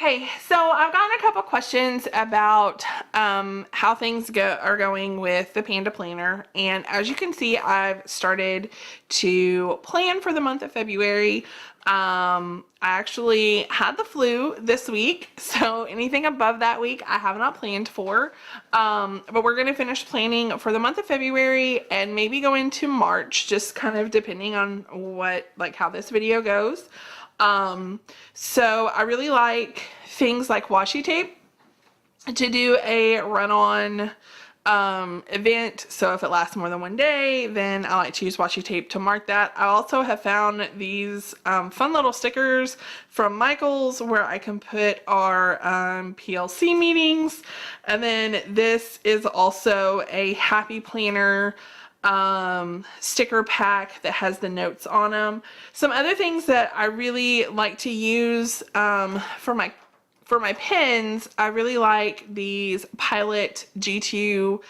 Okay, so I've gotten a couple questions about how things are going with the Panda Planner, and as you can see, I've started to plan for the month of February. I actually had the flu this week, so anything above that week I have not planned for. But we're going to finish planning for the month of February and maybe go into March, just kind of depending on how this video goes. So I really like things like washi tape to do a run-on event. So if it lasts more than one day, then I like to use washi tape to mark that. I also have found these fun little stickers from Michaels where I can put our PLC meetings. And then this is also a Happy Planner sticker pack that has the notes on them. Some other things that I really like to use for my pens, I really like these Pilot G2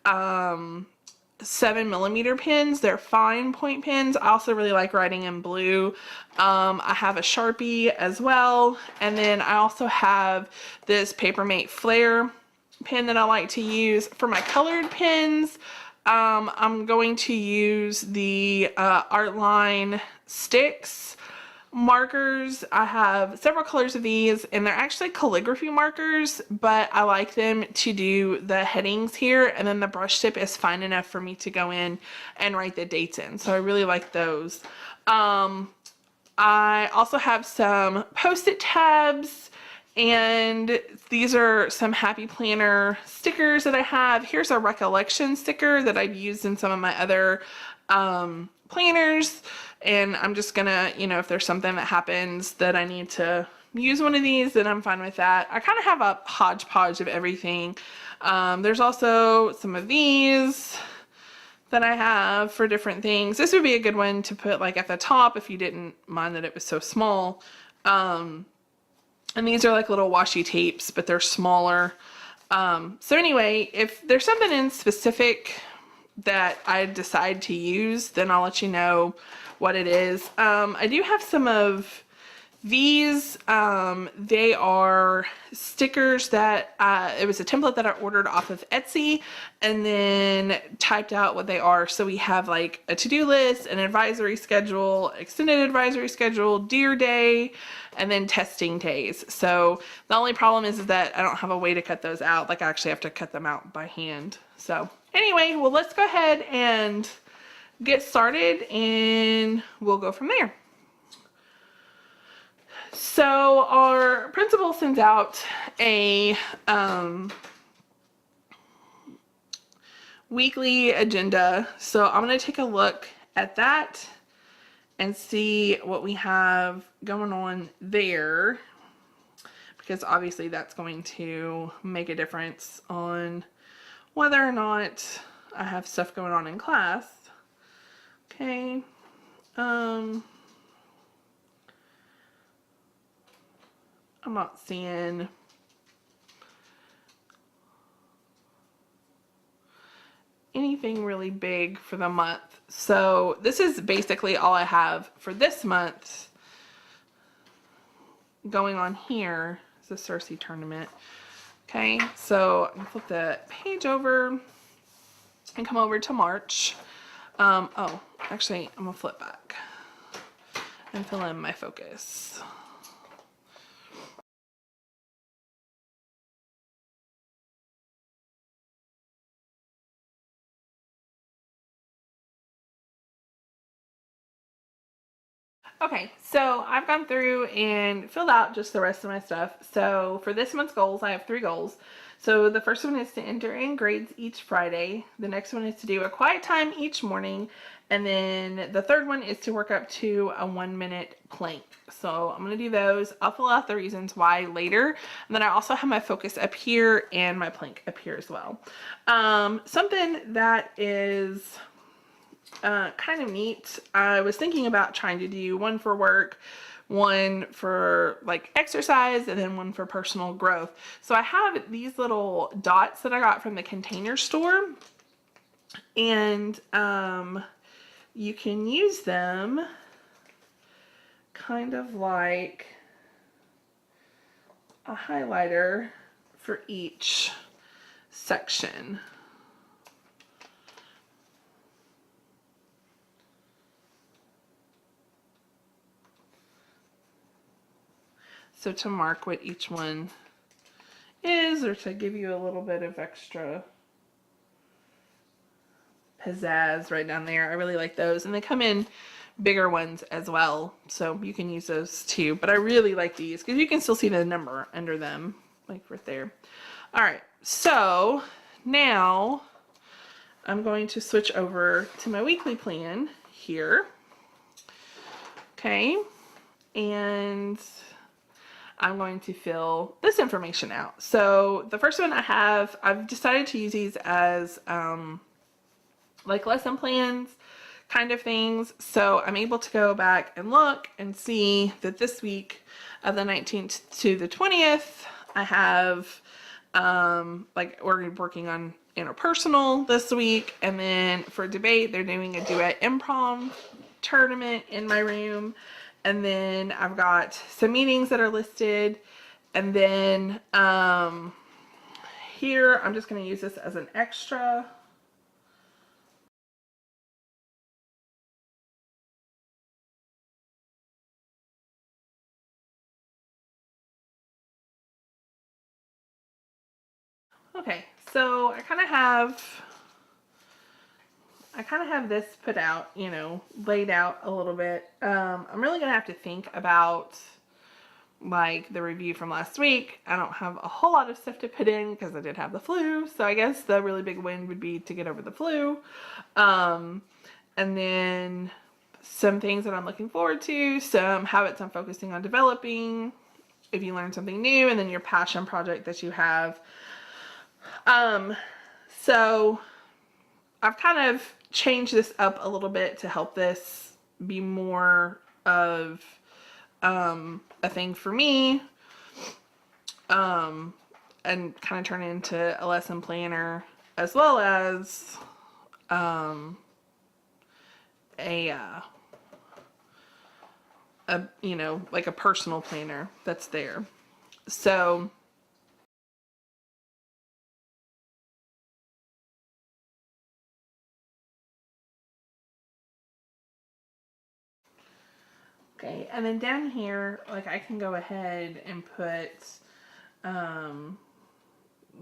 7mm pens. They're fine point pens. I also really like writing in blue. I have a Sharpie as well, and then I also have this Papermate Flare pen that I like to use. For my colored pens, I'm going to use the Artline Sticks markers. I have several colors of these, and they're actually calligraphy markers, but I like them to do the headings here, and then the brush tip is fine enough for me to go in and write the dates in. So I really like those. I also have some Post-it tabs, and these are some Happy Planner stickers that I have. Here's a recollection sticker that I've used in some of my other planners, and I'm just gonna, if there's something that happens that I need to use one of these, then I'm fine with that. I kind of have a hodgepodge of everything. There's also some of these that I have for different things. This would be a good one to put like at the top if you didn't mind that it was so small. And these are like little washi tapes, but they're smaller. So anyway, if there's something in specific that I decide to use, then I'll let you know what it is. I do have some of these. They are stickers that it was a template that I ordered off of Etsy and then typed out what they are. So we have like a to-do list, an advisory schedule, extended advisory schedule, dear day, and then testing days. So the only problem is that I don't have a way to cut those out. Like I actually have to cut them out by hand. So anyway, well, let's go ahead and get started and we'll go from there. So our principal sends out a weekly agenda. So I'm going to take a look at that and see what we have going on there, because obviously that's going to make a difference on whether or not I have stuff going on in class. Okay. I'm not seeing anything really big for the month. So this is basically all I have for this month going on here. It's the Cersei tournament. Okay, so I'm gonna flip the page over and come over to March. Oh, actually, I'm gonna flip back and fill in my focus. Okay, so I've gone through and filled out just the rest of my stuff. So for this month's goals, I have 3 goals. So the first one is to enter in grades each Friday. The next one is to do a quiet time each morning. And then the third one is to work up to a 1-minute plank. So I'm going to do those. I'll fill out the reasons why later. And then I also have my focus up here and my plank up here as well. Something that is kind of neat. I was thinking about trying to do one for work, one for like exercise, and then one for personal growth. So I have these little dots that I got from the Container Store, and you can use them kind of like a highlighter for each section. So to mark what each one is, or to give you a little bit of extra pizzazz right down there. I really like those. And they come in bigger ones as well, so you can use those too. But I really like these because you can still see the number under them, like right there. All right, so now I'm going to switch over to my weekly plan here. Okay, and I'm going to fill this information out. So the first one I've decided to use these as like lesson plans kind of things. So I'm able to go back and look and see that this week of the 19th to the 20th, I have like we're working on interpersonal this week, and then for debate they're doing a duet improv tournament in my room, and then I've got some meetings that are listed, and then here I'm just going to use this as an extra. Okay, so I kind of have this put out, you know, laid out a little bit. I'm really gonna have to think about like the review from last week. I don't have a whole lot of stuff to put in because I did have the flu, so I guess the really big win would be to get over the flu. And then some things that I'm looking forward to, some habits I'm focusing on developing, if you learn something new, and then your passion project that you have. So I've kind of changed this up a little bit to help this be more of a thing for me, and kind of turn it into a lesson planner, as well as a you know, like a personal planner that's there. So okay, and then down here, like I can go ahead and put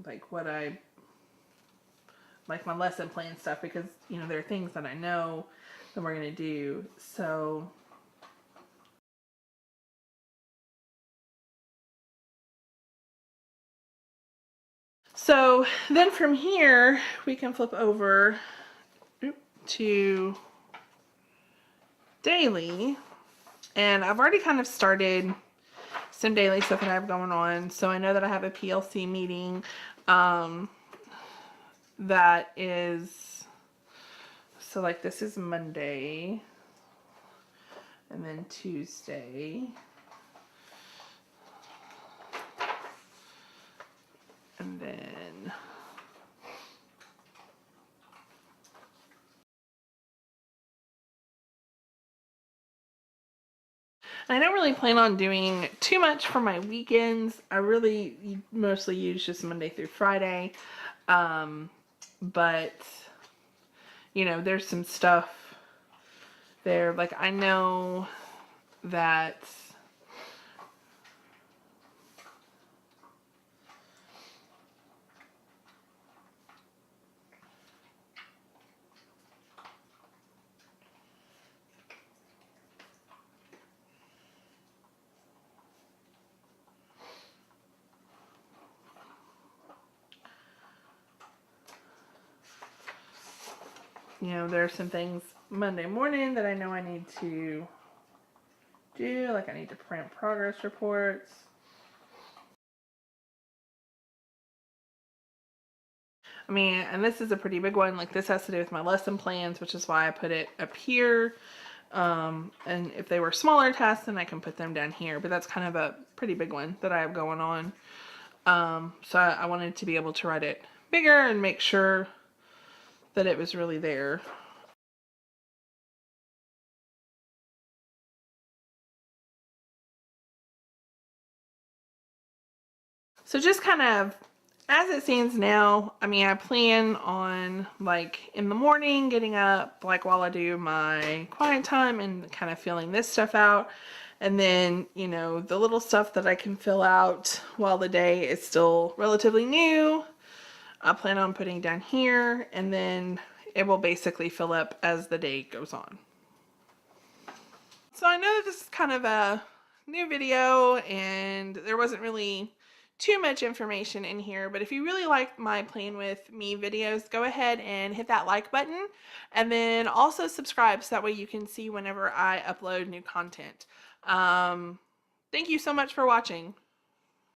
like what I like my lesson plan stuff, because you know there are things that I know that we're gonna do. So then from here we can flip over to daily, and I've already kind of started some daily stuff that I have going on. So I know that I have a PLC meeting that is, so like this is Monday, and then Tuesday, and then I don't really plan on doing too much for my weekends. I really mostly use just Monday through Friday. But, you know, there's some stuff there. Like, I know that you know, there's some things Monday morning that I know I need to do. Like I need to print progress reports. I mean, and this is a pretty big one. Like this has to do with my lesson plans, which is why I put it up here. And if they were smaller tasks, then I can put them down here. But that's kind of a pretty big one that I have going on. So I wanted to be able to write it bigger and make sure that it was really there. So just kind of as it stands now, I mean, I plan on like in the morning getting up, like while I do my quiet time and kind of filling this stuff out. And then, you know, the little stuff that I can fill out while the day is still relatively new, I plan on putting down here, and then it will basically fill up as the day goes on. So I know that this is kind of a new video and there wasn't really too much information in here, but if you really like my Plan With Me videos, go ahead and hit that like button, and then also subscribe so that way you can see whenever I upload new content. Thank you so much for watching.